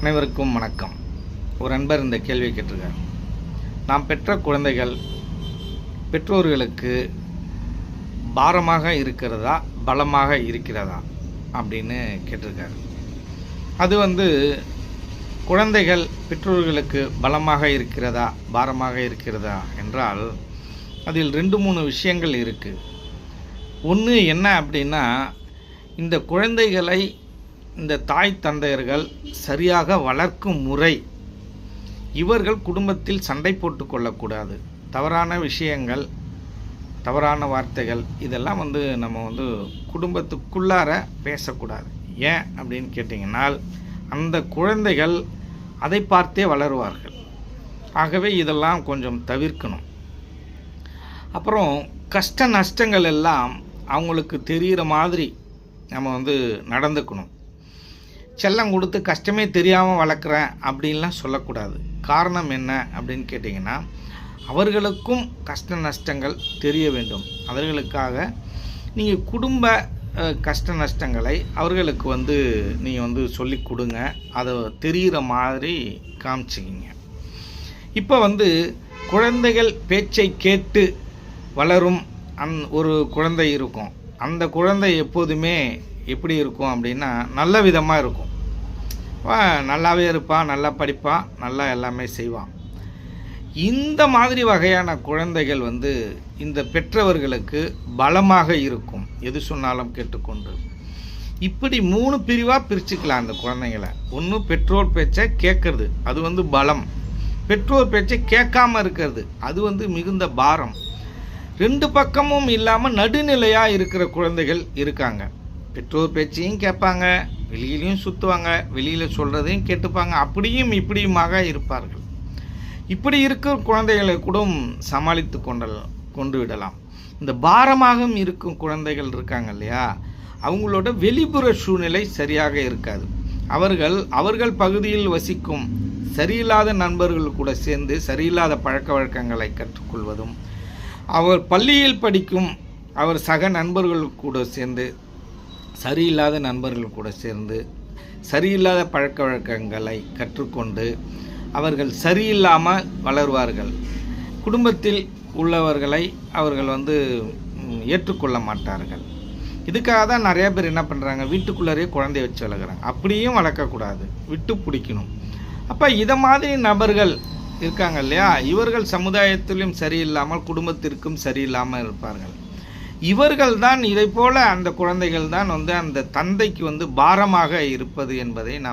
அனைவருக்கும் வணக்கம். ஒரு நண்பர் இந்த கேள்வி கேட்டிருக்கார். நாம் பெற்ற குழந்தைகள் பெற்றோர்களுக்கு பாரமாக இருக்கிறதா பலமாக இருக்கிறதா அப்படின்னு கேட்டிருக்காரு. அது குழந்தைகள் பெற்றோர்களுக்கு பலமாக இருக்கிறதா பாரமாக இருக்கிறதா என்றால் அதில் 2-3 விஷயங்கள் இருக்குது. ஒன்று என்ன அப்படின்னா, இந்த குழந்தைகளை இந்த தாய் தந்தையர்கள் சரியாக வளர்க்கும் முறை. இவர்கள் குடும்பத்தில் சண்டை போட்டு கொள்ளக்கூடாது. தவறான விஷயங்கள், தவறான வார்த்தைகள் இதெல்லாம் நம்ம குடும்பத்துக்குள்ளார பேசக்கூடாது. ஏன் அப்படின்னு கேட்டிங்கன்னால், அந்த குழந்தைகள் அதை பார்த்தே வளருவார்கள். ஆகவே இதெல்லாம் கொஞ்சம் தவிர்க்கணும். அப்புறம் கஷ்ட நஷ்டங்கள் எல்லாம் அவங்களுக்கு தெரிகிற மாதிரி நம்ம நடந்துக்கணும். செல்லம் கொடுத்து கஷ்டமே தெரியாமல் வளர்க்குறேன் அப்படின்லாம் சொல்லக்கூடாது. காரணம் என்ன அப்படின்னு கேட்டிங்கன்னா, அவர்களுக்கும் கஷ்ட நஷ்டங்கள் தெரிய வேண்டும். அவர்களுக்காக நீங்கள் குடும்ப கஷ்ட நஷ்டங்களை அவர்களுக்கு நீங்கள் சொல்லி கொடுங்க. அதை தெரிகிற மாதிரி காமிச்சிக்கிங்க. இப்போ குழந்தைகள் பேச்சை கேட்டு வளரும் ஒரு குழந்தை இருக்கும். அந்த குழந்தை எப்போதுமே எப்படி இருக்கும் அப்படின்னா, நல்ல விதமாக இருக்கும். நல்லாவே இருப்பான், நல்லா படிப்பான், நல்லா எல்லாமே செய்வான். இந்த மாதிரி வகையான குழந்தைகள் இந்த பெற்றவர்களுக்கு பலமாக இருக்கும். எது சொன்னாலும் கேட்டுக்கொண்டு. இப்படி 3 பிரிவாக பிரிச்சுக்கலாம் அந்த குழந்தைங்களை. ஒன்று, பெற்றோர் பேச்சை கேட்கறது, அது பலம். பெற்றோர் பேச்சை கேட்காம இருக்கிறது, அது மிகுந்த பாரம். 2 பக்கமும் இல்லாமல் நடுநிலையாக இருக்கிற குழந்தைகள் இருக்காங்க. பெற்றோர் பேச்சையும் கேட்பாங்க, வெளியிலையும் சுற்றுவாங்க, வெளியில் சொல்கிறதையும் கேட்டுப்பாங்க, அப்படியும் இப்படியுமாக இருப்பார்கள். இப்படி இருக்கிற குழந்தைகளை கூட சமாளித்து கொண்டு விடலாம். இந்த பாரமாக இருக்கும் குழந்தைகள் இருக்காங்க இல்லையா, அவங்களோட வெளிப்புற சூழ்நிலை சரியாக இருக்காது. அவர்கள் பகுதியில் வசிக்கும் சரியில்லாத நண்பர்கள் கூட சேர்ந்து சரியில்லாத பழக்க வழக்கங்களை கற்றுக்கொள்வதும், அவர் பள்ளியில் படிக்கும் அவர் சக நண்பர்கள் கூட சேர்ந்து சரியில்லாத நண்பர்கள் கூட சேர்ந்து சரியில்லாத பழக்க வழக்கங்களை கற்றுக்கொண்டு அவர்கள் சரியில்லாமல் வளருவார்கள். குடும்பத்தில் உள்ளவர்களை அவர்கள் ஏற்றுக்கொள்ள மாட்டார்கள். இதுக்காக தான் நிறைய பேர் என்ன பண்ணுறாங்க, வீட்டுக்குள்ளேயே குழந்தைய வச்சு வளர்க்குறாங்க. அப்படியும் வளர்க்கக்கூடாது, விட்டு பிடிக்கணும். அப்போ இதை மாதிரி நபர்கள் இருக்காங்க இல்லையா, இவர்கள் சமுதாயத்திலும் சரியில்லாமல் குடும்பத்திற்கும் சரியில்லாமல் இருப்பார்கள். இவர்கள் தான் இதை போல அந்த குழந்தைகள் தான் அந்த தந்தைக்கு பாரமாக இருப்பது என்பதை நாம்